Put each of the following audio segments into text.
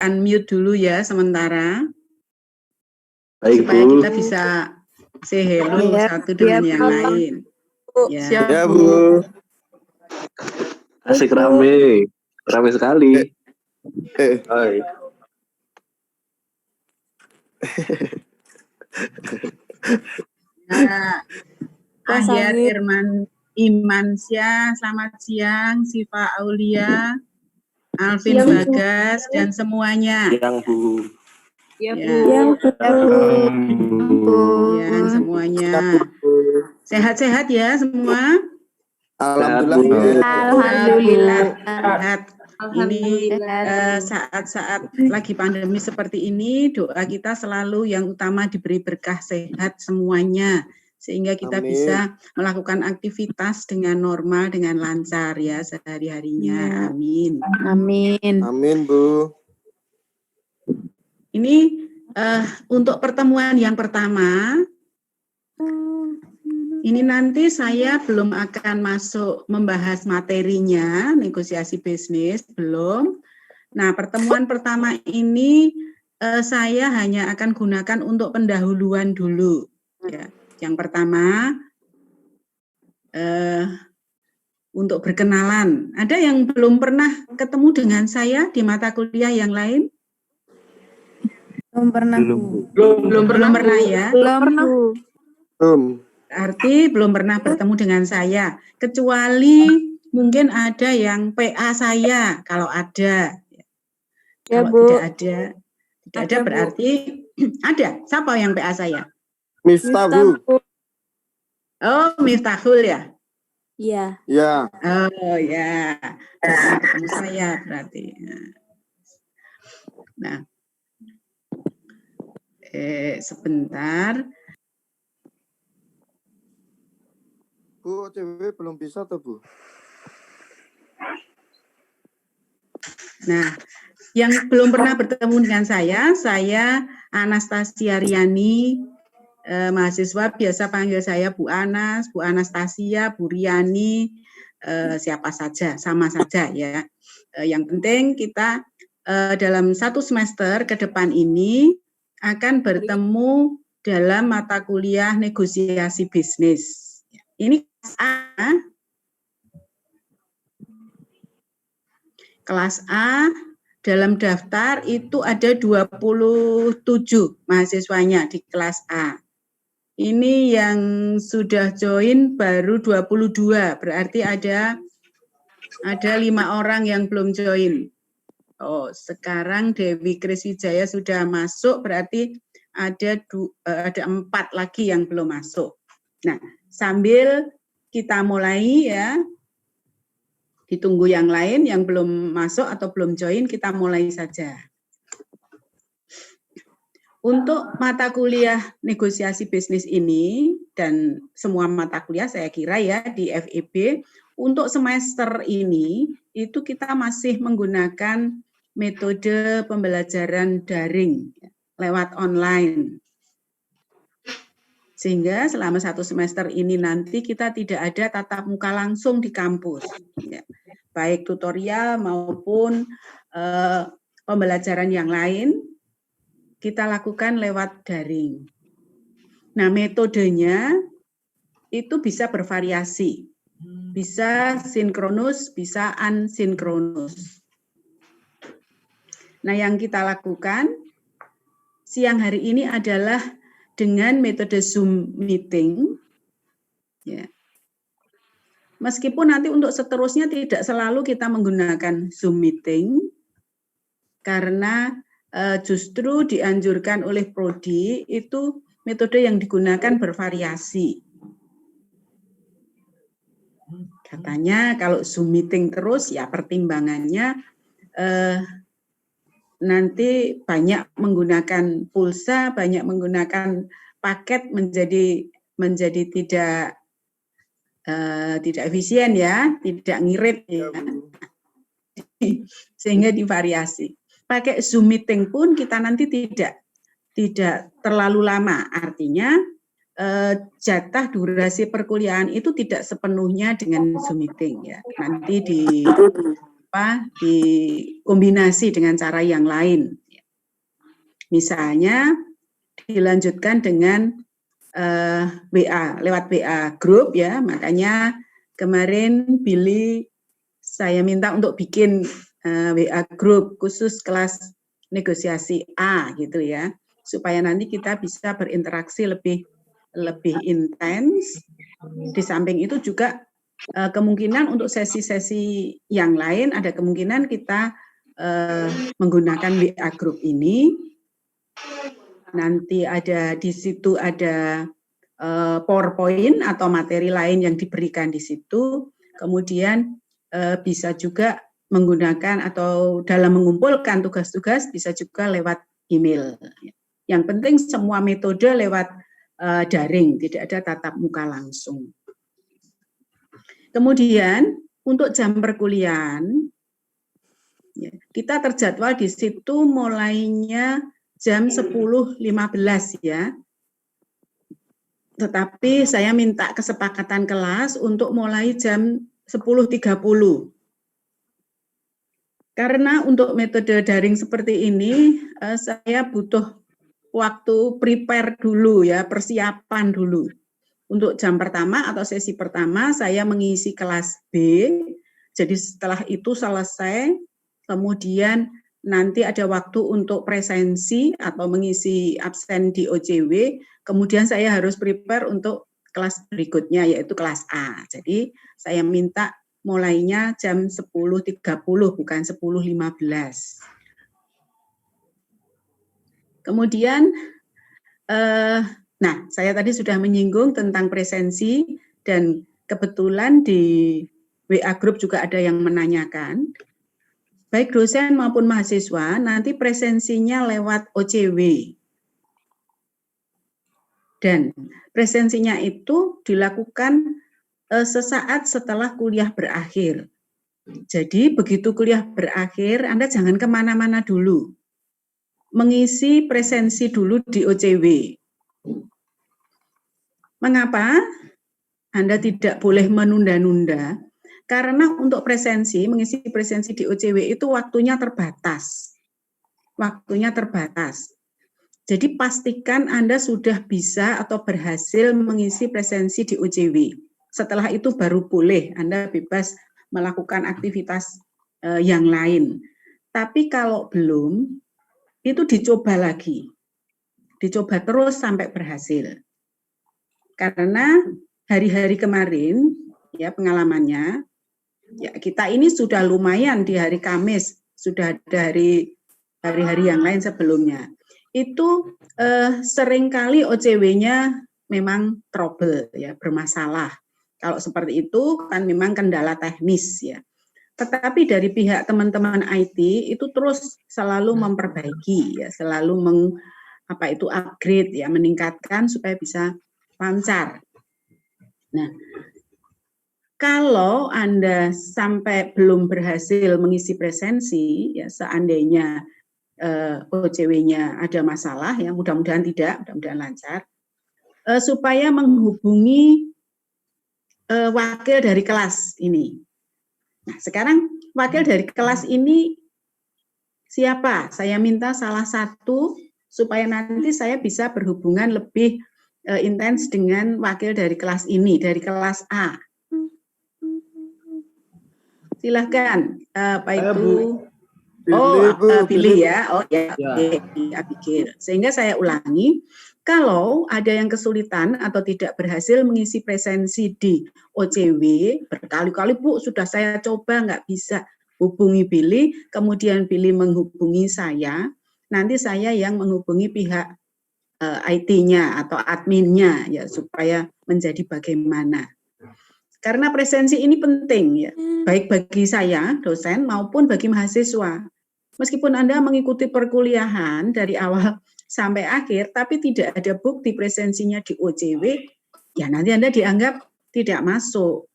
unmute dulu ya sementara. Baik, supaya Bu. kita bisa say hello satu dengan yang lain. Ya. Siap, ya, Bu. Asik rame sekali. Hai. Ahyar Imansyah, selamat siang. Siva Aulia, Alvin Bagas, dan semuanya. Yang Bu. Ya, Yang semuanya. Sehat-sehat ya semua? Alhamdulillah. Sehat. Ini saat-saat lagi pandemi seperti ini, doa kita selalu yang utama diberi berkah sehat semuanya. Sehingga kita bisa melakukan aktivitas dengan normal, dengan lancar ya sehari-harinya. Amin. Amin. Amin, Bu. Ini untuk pertemuan yang pertama, ini nanti saya belum akan masuk membahas materinya, negosiasi bisnis, belum. Nah, pertemuan pertama ini saya hanya akan gunakan untuk pendahuluan dulu. Ya. Yang pertama, untuk berkenalan. Ada yang belum pernah ketemu dengan saya di mata kuliah yang lain? Belum pernah, Belum pernah ya? Belum. Berarti belum pernah bertemu dengan saya. Kecuali mungkin ada yang PA saya, kalau ada. Ya, kalau Bu. tidak ada berarti ada. Siapa yang PA saya? Miftah, Bu. Oh, Miftahul ya? Iya. Ya. Oh ya, ketemu saya berarti. Nah, sebentar. Bu, OTW belum bisa tuh, Bu. Nah, yang belum pernah bertemu dengan saya Anastasia Riani, mahasiswa biasa panggil saya Bu Anas, Bu Anastasia, Bu Riani, siapa saja, sama saja ya. Yang penting kita dalam satu semester ke depan ini akan bertemu dalam mata kuliah negosiasi bisnis. Ini kelas A, dalam daftar itu ada 27 mahasiswanya di kelas A. Ini yang sudah join baru 22, berarti ada 5 orang yang belum join. Oh, sekarang Dewi Kriswijaya sudah masuk, berarti ada 4 lagi yang belum masuk. Nah, sambil kita mulai ya, ditunggu yang lain yang belum masuk atau belum join, kita mulai saja. Untuk mata kuliah negosiasi bisnis ini dan semua mata kuliah saya kira ya di FEB, untuk semester ini itu kita masih menggunakan metode pembelajaran daring lewat online. Sehingga selama 1 semester ini nanti kita tidak ada tatap muka langsung di kampus. Ya. Baik tutorial maupun pembelajaran yang lain, kita lakukan lewat daring. Nah, metodenya itu bisa bervariasi. Bisa sinkronus, bisa asinkronus. Nah, yang kita lakukan siang hari ini adalah dengan metode Zoom meeting. Ya. Meskipun nanti untuk seterusnya tidak selalu kita menggunakan Zoom meeting, karena justru dianjurkan oleh Prodi itu metode yang digunakan bervariasi. Katanya kalau Zoom meeting terus ya pertimbangannya nanti banyak menggunakan pulsa, banyak menggunakan paket menjadi tidak efisien ya, tidak ngirit ya. Sehingga divariasi. Pakai Zoom meeting pun kita nanti tidak terlalu lama, artinya jatah durasi perkuliahan itu tidak sepenuhnya dengan Zoom meeting ya. Nanti dikombinasi dengan cara yang lain. Misalnya dilanjutkan dengan WA, lewat WA grup ya, makanya kemarin Billy saya minta untuk bikin WA grup khusus kelas negosiasi A gitu ya, supaya nanti kita bisa berinteraksi lebih intens. Di samping itu juga kemungkinan untuk sesi-sesi yang lain ada kemungkinan kita menggunakan WA grup ini. Nanti ada di situ ada PowerPoint atau materi lain yang diberikan di situ. Kemudian bisa juga menggunakan atau dalam mengumpulkan tugas-tugas bisa juga lewat email. Yang penting semua metode lewat daring, tidak ada tatap muka langsung. Kemudian untuk jam perkuliahan, kita terjadwal di situ mulainya jam 10.15 ya. Tetapi saya minta kesepakatan kelas untuk mulai jam 10.30. Karena untuk metode daring seperti ini, saya butuh waktu prepare dulu ya, persiapan dulu. Untuk jam pertama atau sesi pertama, saya mengisi kelas B. Jadi setelah itu selesai, kemudian nanti ada waktu untuk presensi atau mengisi absen di OJW, kemudian saya harus prepare untuk kelas berikutnya, yaitu kelas A. Jadi saya minta mulainya jam 10.30, bukan 10.15. Kemudian, nah saya tadi sudah menyinggung tentang presensi, dan kebetulan di WA Group juga ada yang menanyakan, baik dosen maupun mahasiswa, nanti presensinya lewat OJW. Dan presensinya itu dilakukan sesaat setelah kuliah berakhir. Jadi begitu kuliah berakhir, Anda jangan kemana-mana dulu. Mengisi presensi dulu di OJW. Mengapa Anda tidak boleh menunda-nunda? Karena untuk presensi, mengisi presensi di OJW itu waktunya terbatas. Waktunya terbatas. Jadi pastikan Anda sudah bisa atau berhasil mengisi presensi di OJW. Setelah itu baru boleh Anda bebas melakukan aktivitas yang lain. Tapi kalau belum, itu dicoba lagi. Dicoba terus sampai berhasil. Karena hari-hari kemarin, ya pengalamannya, ya kita ini sudah lumayan di hari Kamis, sudah ada hari-hari yang lain sebelumnya. Itu seringkali OJW-nya memang trouble, ya bermasalah. Kalau seperti itu kan memang kendala teknis ya. Tetapi dari pihak teman-teman IT itu terus selalu memperbaiki ya, selalu upgrade ya, meningkatkan supaya bisa lancar. Nah, kalau Anda sampai belum berhasil mengisi presensi ya, seandainya OJW-nya ada masalah ya, mudah-mudahan tidak, mudah-mudahan lancar, supaya menghubungi wakil dari kelas ini. Nah, sekarang wakil dari kelas ini siapa? Saya minta salah satu supaya nanti saya bisa berhubungan lebih intens dengan wakil dari kelas ini, dari kelas A. Silahkan, Pak itu. Billy ya. Oh ya, oke, Abigail. Sehingga saya ulangi, kalau ada yang kesulitan atau tidak berhasil mengisi presensi di OJW, berkali-kali Bu, sudah saya coba nggak bisa, hubungi Billy, kemudian Billy menghubungi saya, nanti saya yang menghubungi pihak IT-nya atau adminnya ya, supaya menjadi bagaimana. Karena presensi ini penting ya, baik bagi saya, dosen, maupun bagi mahasiswa. Meskipun Anda mengikuti perkuliahan dari awal sampai akhir, tapi tidak ada bukti presensinya di OJW, ya nanti Anda dianggap tidak masuk.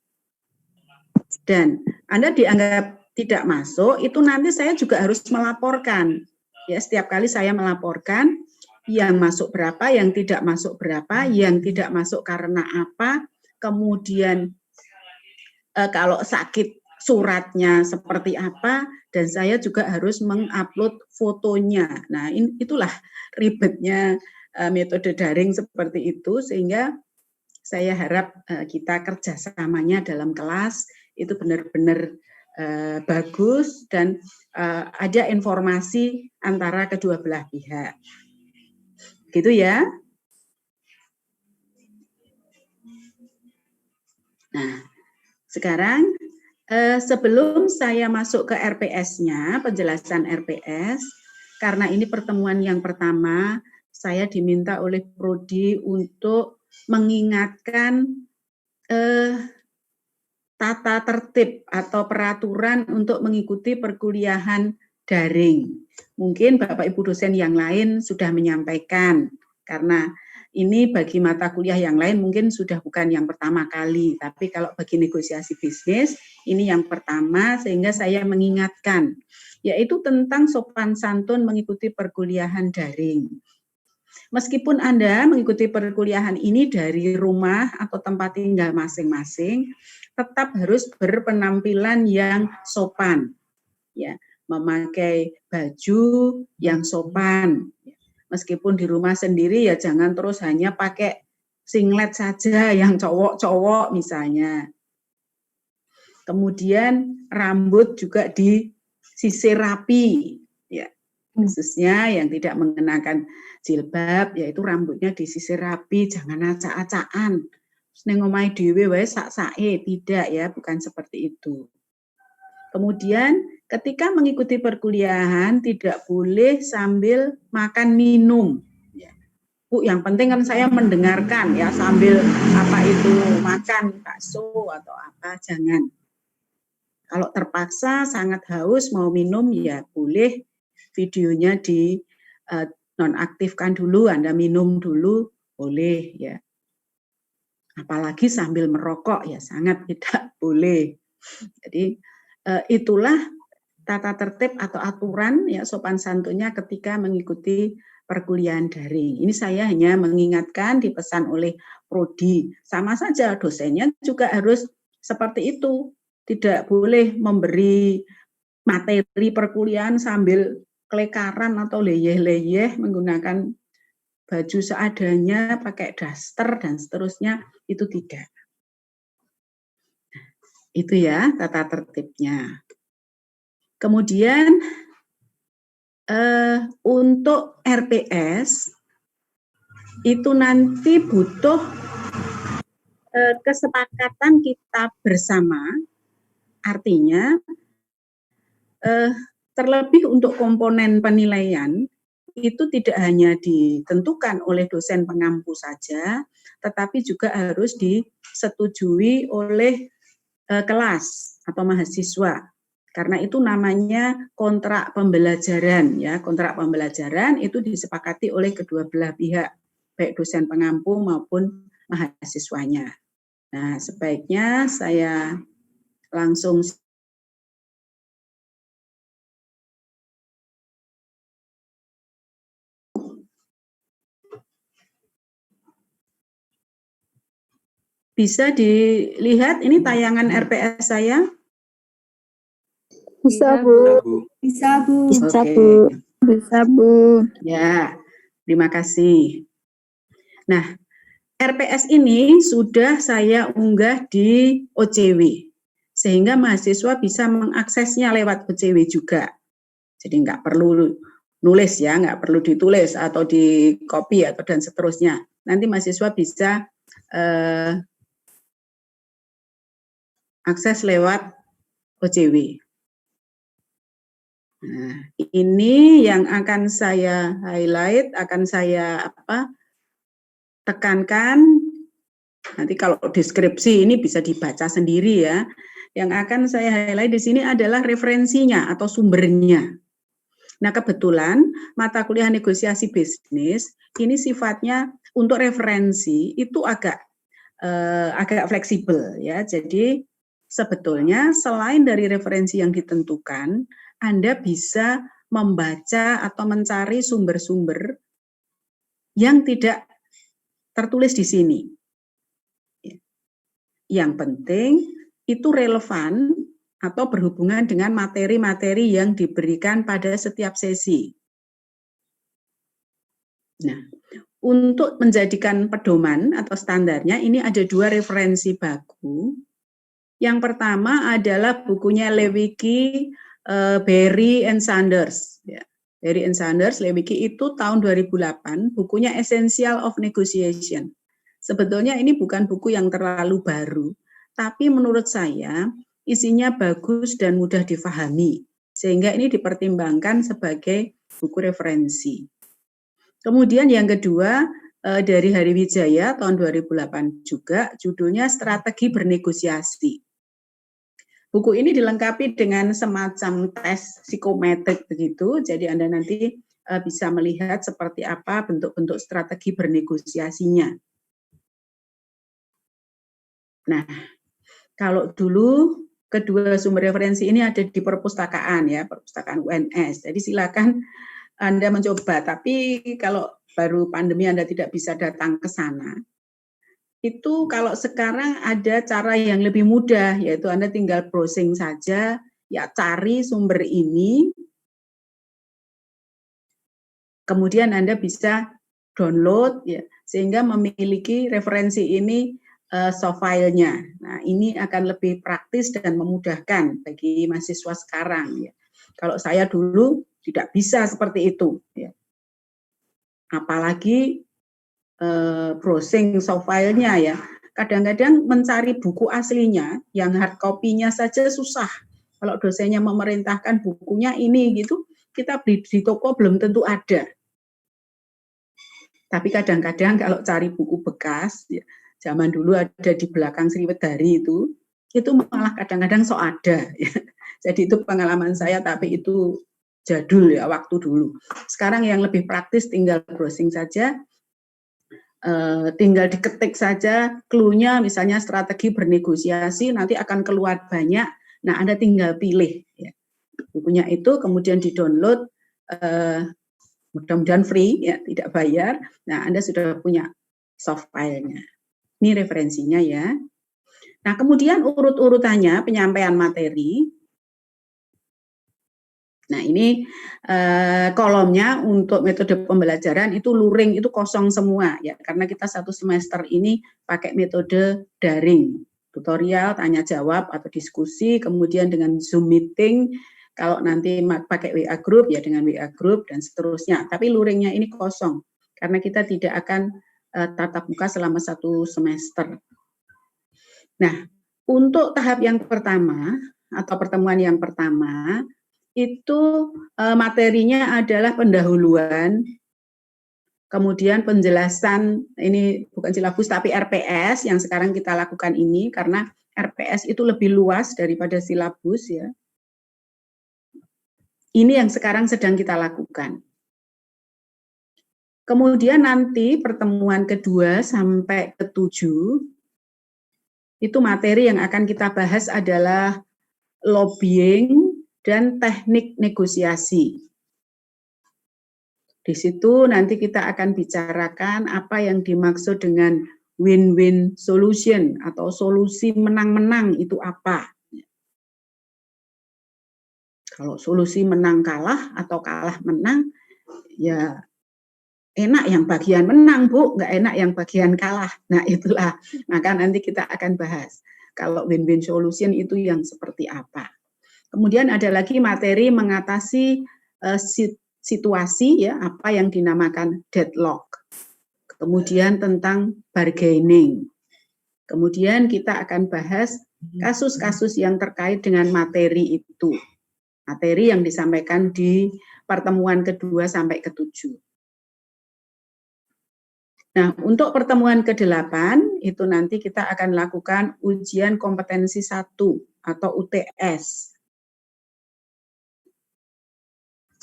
Dan Anda dianggap tidak masuk, itu nanti saya juga harus melaporkan. Ya, setiap kali saya melaporkan, yang masuk berapa, yang tidak masuk berapa, yang tidak masuk karena apa, kemudian kalau sakit suratnya seperti apa, dan saya juga harus mengupload fotonya. Nah, itulah ribetnya metode daring seperti itu, sehingga saya harap kita kerjasamanya dalam kelas itu benar-benar bagus dan ada informasi antara kedua belah pihak. Gitu ya. Nah, sekarang sebelum saya masuk ke RPS-nya, penjelasan RPS, karena ini pertemuan yang pertama, saya diminta oleh Prodi untuk mengingatkan tata tertib atau peraturan untuk mengikuti perkuliahan daring. Mungkin Bapak Ibu dosen yang lain sudah menyampaikan, karena ini bagi mata kuliah yang lain mungkin sudah bukan yang pertama kali, tapi kalau bagi negosiasi bisnis, ini yang pertama, sehingga saya mengingatkan, yaitu tentang sopan santun mengikuti perkuliahan daring. Meskipun Anda mengikuti perkuliahan ini dari rumah atau tempat tinggal masing-masing, tetap harus berpenampilan yang sopan, ya, memakai baju yang sopan. Meskipun di rumah sendiri ya jangan terus hanya pakai singlet saja yang cowok-cowok misalnya. Kemudian rambut juga disisir rapi, ya, khususnya yang tidak mengenakan jilbab, yaitu rambutnya disisir rapi, jangan acak-acakan. Neng omahe dhewe wae sak-sake, tidak ya, bukan seperti itu. Kemudian ketika mengikuti perkuliahan tidak boleh sambil makan minum. Ya. Bu, yang penting kan saya mendengarkan ya sambil apa itu makan bakso atau apa, jangan. Kalau terpaksa sangat haus mau minum ya boleh videonya di nonaktifkan dulu, Anda minum dulu boleh ya. Apalagi sambil merokok ya sangat tidak boleh. Jadi itulah tata tertib atau aturan ya sopan santunnya ketika mengikuti perkuliahan daring. Ini saya hanya mengingatkan, dipesan oleh Prodi. Sama saja dosennya juga harus seperti itu. Tidak boleh memberi materi perkuliahan sambil kelekaran atau leyeh-leyeh menggunakan baju seadanya, pakai daster dan seterusnya, itu tidak. Itu ya tata tertibnya. Kemudian untuk RPS itu nanti butuh kesepakatan kita bersama, artinya terlebih untuk komponen penilaian itu tidak hanya ditentukan oleh dosen pengampu saja, tetapi juga harus disetujui oleh kelas atau mahasiswa. Karena itu namanya kontrak pembelajaran ya. Kontrak pembelajaran itu disepakati oleh kedua belah pihak, baik dosen pengampu maupun mahasiswanya. Nah, sebaiknya saya langsung bisa dilihat ini tayangan RPS saya? Bisa, Bu. Bisa, Bu. Bisa, Oke. Bu. Bisa, Bu. Ya, terima kasih. Nah, RPS ini sudah saya unggah di OCW, sehingga mahasiswa bisa mengaksesnya lewat OCW juga. Jadi nggak perlu nulis ya, nggak perlu ditulis atau di copy atau dan seterusnya. Nanti mahasiswa bisa akses lewat OCW. Nah, ini yang akan saya highlight, akan saya tekankan. Nanti kalau deskripsi ini bisa dibaca sendiri ya. Yang akan saya highlight di sini adalah referensinya atau sumbernya. Nah, kebetulan mata kuliah negosiasi bisnis ini sifatnya untuk referensi itu agak fleksibel ya. Jadi sebetulnya selain dari referensi yang ditentukan, Anda bisa membaca atau mencari sumber-sumber yang tidak tertulis di sini. Yang penting itu relevan atau berhubungan dengan materi-materi yang diberikan pada setiap sesi. Nah, untuk menjadikan pedoman atau standarnya, ini ada 2 referensi baku. Yang pertama adalah bukunya Lewicki, Berry and Sanders. Ya. Berry and Sanders, Lewicki itu tahun 2008, bukunya Essential of Negotiation. Sebetulnya ini bukan buku yang terlalu baru, tapi menurut saya isinya bagus dan mudah difahami, sehingga ini dipertimbangkan sebagai buku referensi. Kemudian yang kedua dari Hariwijaya tahun 2008 juga, judulnya Strategi Bernegosiasi. Buku ini dilengkapi dengan semacam tes psikometrik begitu, jadi Anda nanti bisa melihat seperti apa bentuk-bentuk strategi bernegosiasinya. Nah, kalau dulu kedua sumber referensi ini ada di perpustakaan ya, perpustakaan UNS. Jadi silakan Anda mencoba, tapi kalau baru pandemi Anda tidak bisa datang ke sana. Itu kalau sekarang ada cara yang lebih mudah, yaitu Anda tinggal browsing saja, ya cari sumber ini, kemudian Anda bisa download, ya, sehingga memiliki referensi ini soft file-nya. Nah, ini akan lebih praktis dan memudahkan bagi mahasiswa sekarang. Ya. Kalau saya dulu tidak bisa seperti itu. Ya. Apalagi browsing soft file-nya ya. Kadang-kadang mencari buku aslinya, yang hard copy-nya saja susah. Kalau dosennya memerintahkan bukunya ini gitu, kita beli di toko belum tentu ada. Tapi kadang-kadang kalau cari buku bekas, ya, zaman dulu ada di belakang Sriwedari itu malah kadang-kadang sok ada. Ya. Jadi itu pengalaman saya, tapi itu jadul ya, waktu dulu. Sekarang yang lebih praktis tinggal browsing saja, tinggal diketik saja clue-nya, misalnya strategi bernegosiasi, nanti akan keluar banyak. Nah, Anda tinggal pilih ya. Bukunya itu, kemudian di-download, mudah-mudahan free, ya, tidak bayar. Nah, Anda sudah punya soft file-nya. Ini referensinya ya. Nah, kemudian urut-urutannya penyampaian materi. Nah, ini kolomnya untuk metode pembelajaran itu luring, itu kosong semua ya, karena kita satu semester ini pakai metode daring, tutorial, tanya jawab atau diskusi, kemudian dengan Zoom meeting, kalau nanti pakai WA group ya dengan WA group dan seterusnya. Tapi luringnya ini kosong karena kita tidak akan tatap muka selama satu semester. Nah, untuk tahap yang pertama atau pertemuan yang pertama itu materinya adalah pendahuluan, kemudian penjelasan, ini bukan silabus tapi RPS yang sekarang kita lakukan ini, karena RPS itu lebih luas daripada silabus ya. Ini yang sekarang sedang kita lakukan. Kemudian nanti pertemuan kedua sampai ke-7, itu materi yang akan kita bahas adalah lobbying dan teknik negosiasi. Di situ nanti kita akan bicarakan apa yang dimaksud dengan win-win solution atau solusi menang-menang itu apa. Kalau solusi menang kalah atau kalah menang, ya enak yang bagian menang, Bu, nggak enak yang bagian kalah. Nah, itulah. Maka nanti kita akan bahas. Kalau win-win solution itu yang seperti apa. Kemudian ada lagi materi mengatasi situasi ya, apa yang dinamakan deadlock. Kemudian tentang bargaining. Kemudian kita akan bahas kasus-kasus yang terkait dengan materi itu. Materi yang disampaikan di pertemuan kedua sampai ke-7. Nah, untuk pertemuan ke-8 itu nanti kita akan lakukan ujian kompetensi 1 atau UTS.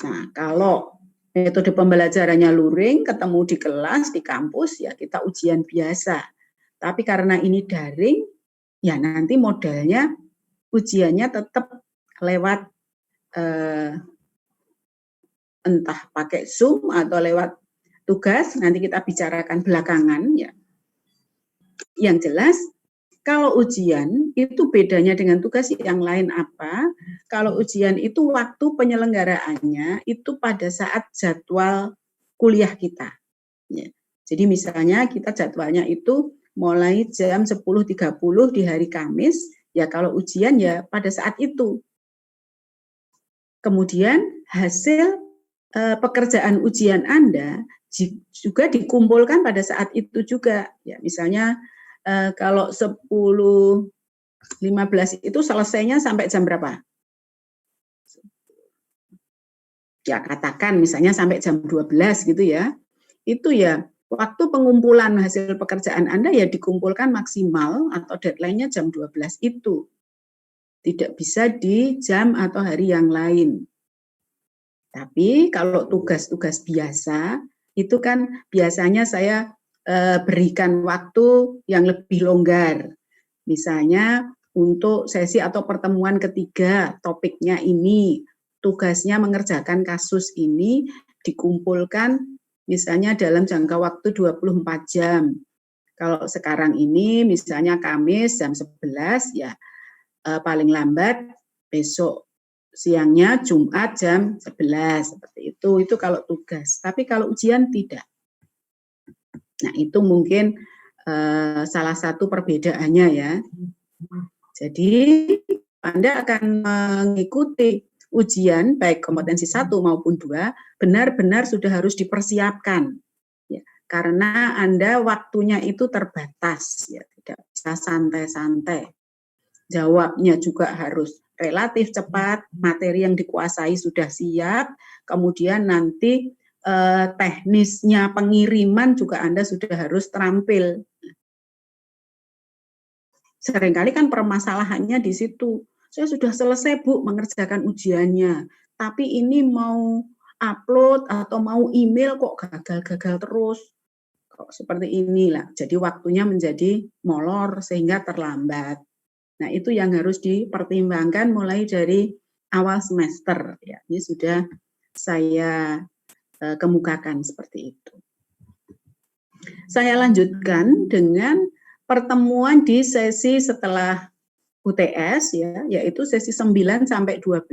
Nah, kalau metode pembelajarannya luring, ketemu di kelas, di kampus, ya kita ujian biasa. Tapi karena ini daring, ya nanti modelnya ujiannya tetap lewat entah pakai Zoom atau lewat tugas, nanti kita bicarakan belakangan. Ya. Yang jelas, Kalau ujian itu bedanya dengan tugas yang lain apa? Kalau ujian itu waktu penyelenggaraannya itu pada saat jadwal kuliah kita. Ya. Jadi misalnya kita jadwalnya itu mulai jam 10.30 di hari Kamis, ya kalau ujian ya pada saat itu. Kemudian hasil pekerjaan ujian Anda juga dikumpulkan pada saat itu juga. Ya, misalnya kalau 10.15 itu selesainya sampai jam berapa? Ya katakan misalnya sampai jam 12 gitu ya. Itu ya waktu pengumpulan hasil pekerjaan Anda ya dikumpulkan maksimal atau deadline-nya jam 12 itu. Tidak bisa di jam atau hari yang lain. Tapi kalau tugas-tugas biasa itu kan biasanya saya berikan waktu yang lebih longgar. Misalnya untuk sesi atau pertemuan ketiga, topiknya ini, tugasnya mengerjakan kasus ini dikumpulkan misalnya dalam jangka waktu 24 jam. Kalau sekarang ini misalnya Kamis jam 11 ya paling lambat besok siangnya Jumat jam 11 seperti itu kalau tugas. Tapi kalau ujian tidak. Nah, itu mungkin salah satu perbedaannya ya. Jadi Anda akan mengikuti ujian baik kompetensi 1 maupun 2 benar-benar sudah harus dipersiapkan. Ya, karena Anda waktunya itu terbatas ya, tidak bisa santai-santai. Jawabnya juga harus relatif cepat, materi yang dikuasai sudah siap, kemudian nanti teknisnya pengiriman juga Anda sudah harus terampil. Seringkali kan permasalahannya di situ. Saya sudah selesai Bu mengerjakan ujiannya, tapi ini mau upload atau mau email kok gagal-gagal terus. Kok seperti inilah. Jadi waktunya menjadi molor sehingga terlambat. Nah, itu yang harus dipertimbangkan mulai dari awal semester. Ya, ini sudah saya kemukakan seperti itu. Saya lanjutkan dengan pertemuan di sesi setelah UTS, ya, yaitu sesi 9 sampai 12.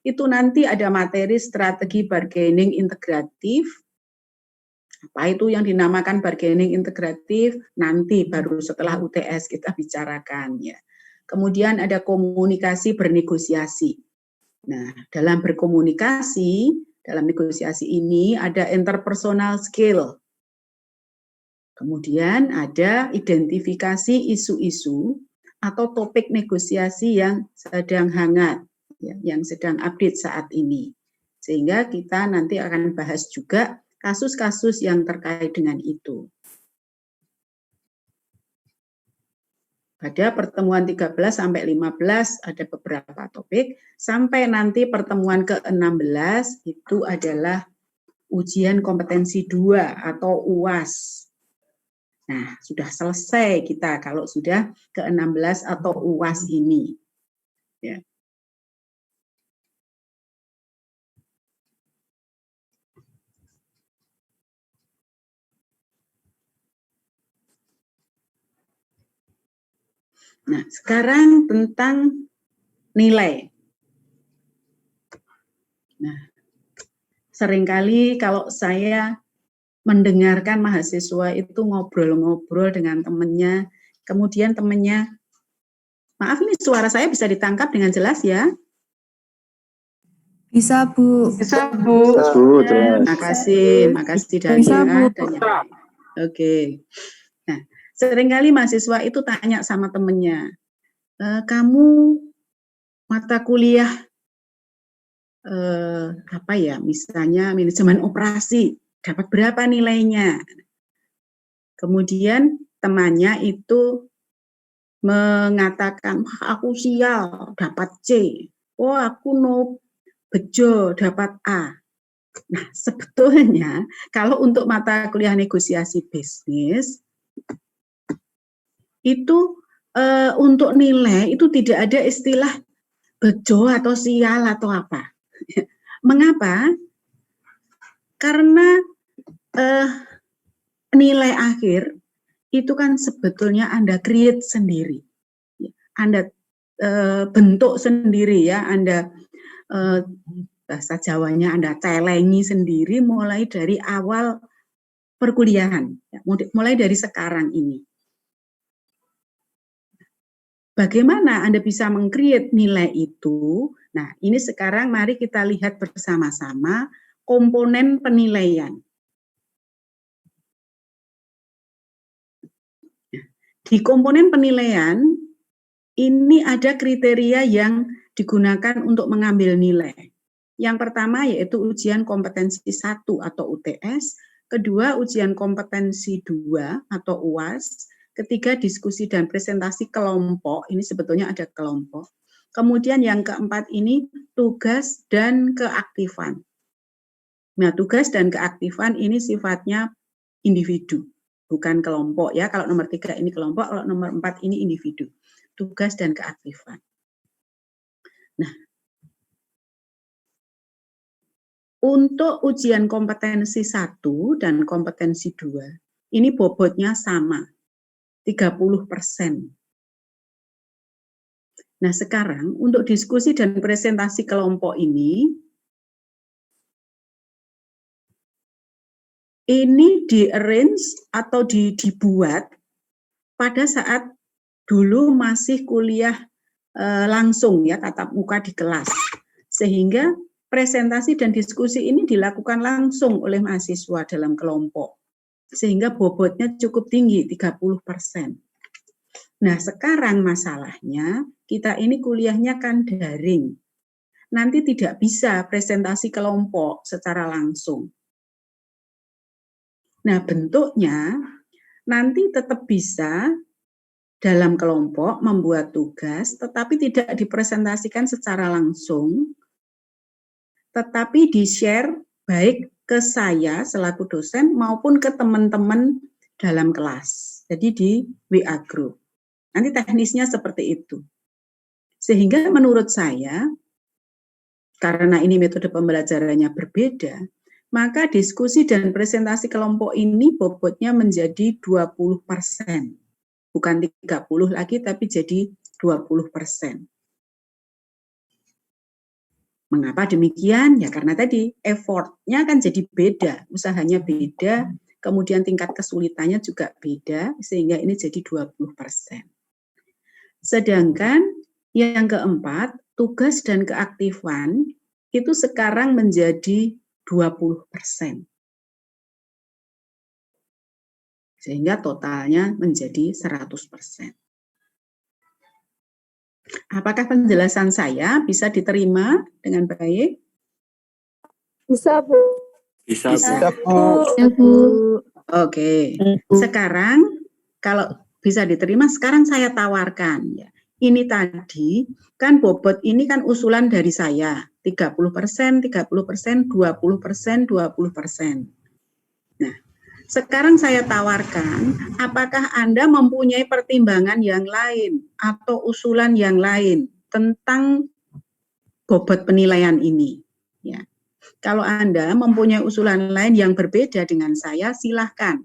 Itu nanti ada materi strategi bargaining integratif. Apa itu yang dinamakan bargaining integratif? Nanti baru setelah UTS kita bicarakan ya. Kemudian ada komunikasi bernegosiasi. Nah, dalam berkomunikasi, dalam negosiasi ini ada interpersonal skill. Kemudian ada identifikasi isu-isu atau topik negosiasi yang sedang hangat, ya, yang sedang update saat ini. Sehingga kita nanti akan bahas juga kasus-kasus yang terkait dengan itu. Pada pertemuan 13 sampai 15 ada beberapa topik, sampai nanti pertemuan ke-16 itu adalah ujian kompetensi 2 atau UAS. Nah, sudah selesai kita kalau sudah ke-16 atau UAS ini. Ya. Nah, sekarang tentang nilai. Nah, seringkali kalau saya mendengarkan mahasiswa itu ngobrol-ngobrol dengan temannya, kemudian temannya, maaf ini suara saya bisa ditangkap dengan jelas ya? Bisa, Bu. Bisa, Bu. Makasih Dania. Bisa, Bu. Oke. Nah, seringkali mahasiswa itu tanya sama temennya, kamu mata kuliah apa ya, misalnya manajemen operasi, dapat berapa nilainya? Kemudian temannya itu mengatakan, aku sial, dapat C. Oh, aku no bejo, dapat A. Nah, sebetulnya kalau untuk mata kuliah negosiasi bisnis, itu untuk nilai itu tidak ada istilah bejo atau sial atau apa. Mengapa? Karena nilai akhir itu kan sebetulnya Anda create sendiri. Anda bentuk sendiri ya, Anda bahasa Jawanya Anda celengi sendiri mulai dari awal perkuliahan, ya, mulai dari sekarang ini. Bagaimana Anda bisa meng-create nilai itu? Nah, ini sekarang mari kita lihat bersama-sama komponen penilaian. Di komponen penilaian, ini ada kriteria yang digunakan untuk mengambil nilai. Yang pertama yaitu ujian kompetensi 1 atau UTS, kedua ujian kompetensi 2 atau UAS, ketiga diskusi dan presentasi kelompok, ini sebetulnya ada kelompok. Kemudian yang keempat ini tugas dan keaktifan. Nah, tugas dan keaktifan ini sifatnya individu, bukan kelompok ya. Kalau nomor 3 ini kelompok, kalau nomor 4 ini individu. Tugas dan keaktifan. Nah, untuk ujian kompetensi 1 dan kompetensi 2, ini bobotnya sama, 30%. Nah, sekarang untuk diskusi dan presentasi kelompok ini di-arrange atau dibuat pada saat dulu masih kuliah langsung ya, tatap muka di kelas. Sehingga presentasi dan diskusi ini dilakukan langsung oleh mahasiswa dalam kelompok. Sehingga bobotnya cukup tinggi, 30%. Nah, sekarang masalahnya kita ini kuliahnya kan daring. Nanti tidak bisa presentasi kelompok secara langsung. Nah, bentuknya nanti tetap bisa dalam kelompok membuat tugas, tetapi tidak dipresentasikan secara langsung, tetapi di-share baik ke saya selaku dosen maupun ke teman-teman dalam kelas. Jadi di WA Group. Nanti teknisnya seperti itu. Sehingga menurut saya, karena ini metode pembelajarannya berbeda, maka diskusi dan presentasi kelompok ini bobotnya menjadi 20%. Bukan 30 lagi, tapi jadi 20%. Mengapa demikian? Ya karena tadi effortnya kan jadi beda, usahanya beda, kemudian tingkat kesulitannya juga beda, sehingga ini jadi 20%. Sedangkan yang keempat, tugas dan keaktifan itu sekarang menjadi 20%. Sehingga totalnya menjadi 100%. Apakah penjelasan saya bisa diterima dengan baik? Bisa, Bu. Bisa, Bisa, Bu. Bu. Ya, Bu. Oke. Sekarang kalau bisa diterima, sekarang saya tawarkan ya. Ini tadi kan bobot ini kan usulan dari saya, 30%, 30%, 20%, 20%. Nah, sekarang saya tawarkan, apakah Anda mempunyai pertimbangan yang lain atau usulan yang lain tentang bobot penilaian ini? Ya. Kalau Anda mempunyai usulan lain yang berbeda dengan saya, silahkan.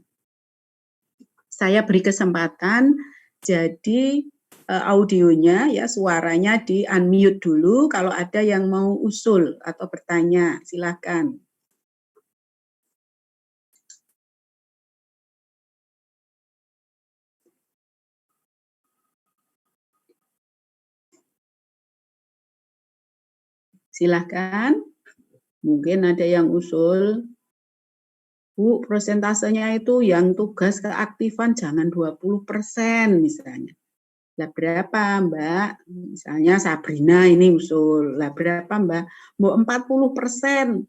Saya beri kesempatan, jadi audionya, ya suaranya di-unmute dulu. Kalau ada yang mau usul atau bertanya, silahkan. Silahkan. Mungkin ada yang usul, Bu, persentasenya itu yang tugas keaktifan jangan 20% misalnya. Lah berapa, Mbak? Misalnya Sabrina ini usul. Lah berapa, Mbak? Mau 40%.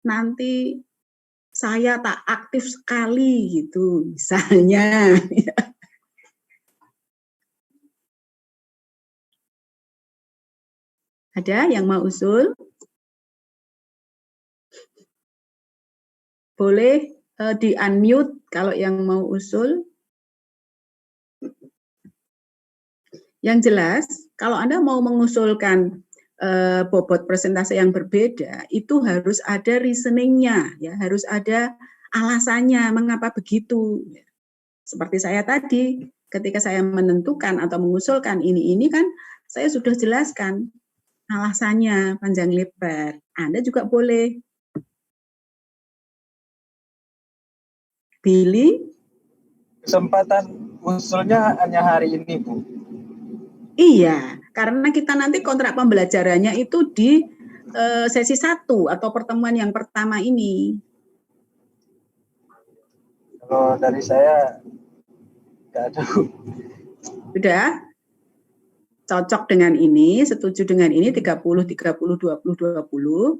Nanti saya tak aktif sekali gitu, misalnya. Ada yang mau usul? Boleh di-unmute kalau yang mau usul. Yang jelas, kalau Anda mau mengusulkan bobot presentasi yang berbeda, itu harus ada reasoning-nya, ya, harus ada alasannya mengapa begitu. Seperti saya tadi, ketika saya menentukan atau mengusulkan ini kan saya sudah jelaskan alasannya panjang lebar. Anda juga boleh. Billy? Kesempatan usulnya hanya hari ini, Bu. Iya, karena kita nanti kontrak pembelajarannya itu di sesi 1 atau pertemuan yang pertama ini. Kalau dari saya nggak ada. Sudah? Cocok dengan ini, setuju dengan ini 30, 30, 20, 20.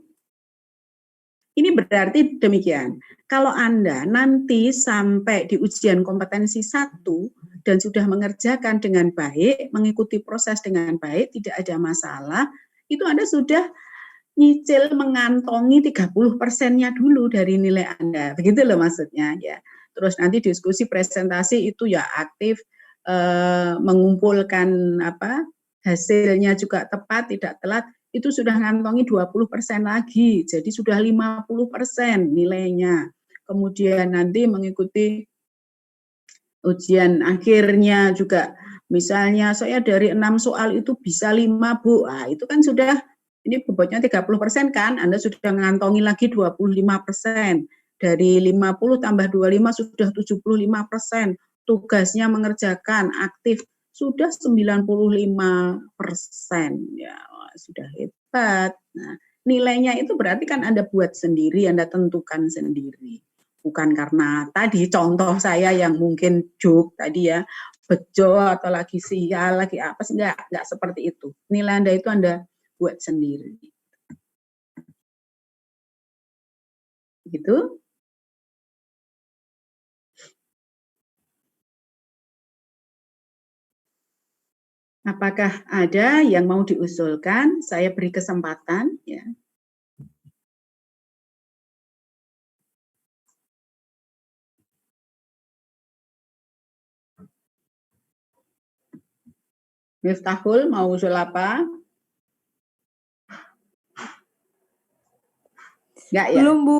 Ini berarti demikian. Kalau Anda nanti sampai di ujian kompetensi 1 dan sudah mengerjakan dengan baik, mengikuti proses dengan baik, tidak ada masalah, itu Anda sudah nyicil mengantongi 30%-nya dulu dari nilai Anda. Begitu loh maksudnya ya. Terus nanti diskusi presentasi itu ya aktif, mengumpulkan hasilnya juga tepat, tidak telat, itu sudah ngantongi 20% lagi, jadi sudah 50% nilainya. Kemudian nanti mengikuti ujian akhirnya juga, misalnya saya dari 6 soal itu bisa 5, Bu. Nah, itu kan sudah, ini bobotnya 30% kan, Anda sudah ngantongi lagi 25%. Dari 50 tambah 25 sudah 75%. Tugasnya mengerjakan aktif sudah 95%. Ya, sudah hebat. Nah, nilainya itu berarti kan Anda buat sendiri, Anda tentukan sendiri. Bukan karena tadi contoh saya yang mungkin joke tadi ya, bejo atau lagi sial, lagi apa sih, enggak seperti itu. Nilai Anda itu Anda buat sendiri. Gitu. Apakah ada yang mau diusulkan? Saya beri kesempatan ya. Miftahul mau usul apa? Enggak ya? Belum, Bu.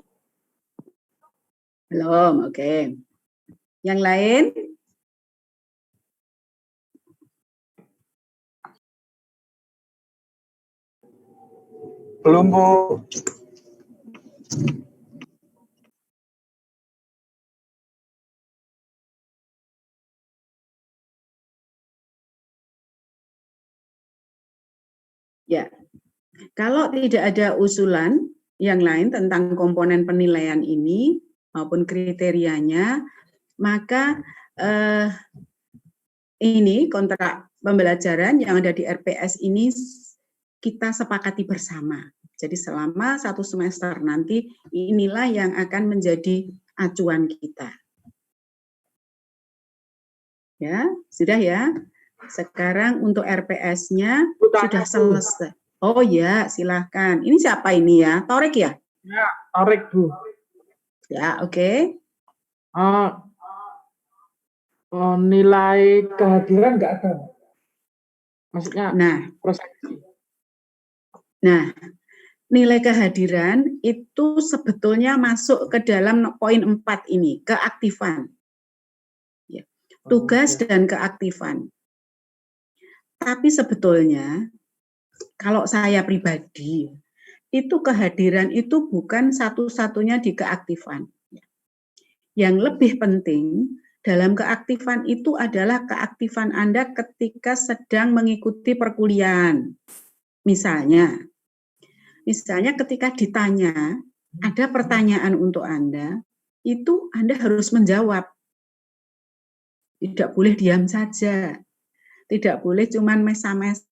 Belum, oke. Yang lain? Belum, Bu. Ya, kalau tidak ada usulan yang lain tentang komponen penilaian ini maupun kriterianya, maka ini kontrak pembelajaran yang ada di RPS ini kita sepakati bersama. Jadi selama 1 semester nanti inilah yang akan menjadi acuan kita. Ya, sudah ya. Sekarang untuk RPS-nya sudah selesai. Oh ya, silahkan. Ini siapa ini ya? Torek ya? Ya, Torek, Bu. Ya, oke. Nilai kehadiran nggak ada. Maksudnya prosesi. Nah, nilai kehadiran itu sebetulnya masuk ke dalam poin 4 ini, keaktifan. Ya. Tugas dan keaktifan. Tapi sebetulnya kalau saya pribadi, itu kehadiran itu bukan satu-satunya di keaktifan. Yang lebih penting dalam keaktifan itu adalah keaktifan Anda ketika sedang mengikuti perkuliahan. Misalnya ketika ditanya, ada pertanyaan untuk Anda, itu Anda harus menjawab. Tidak boleh diam saja. Tidak boleh cuman mes-mes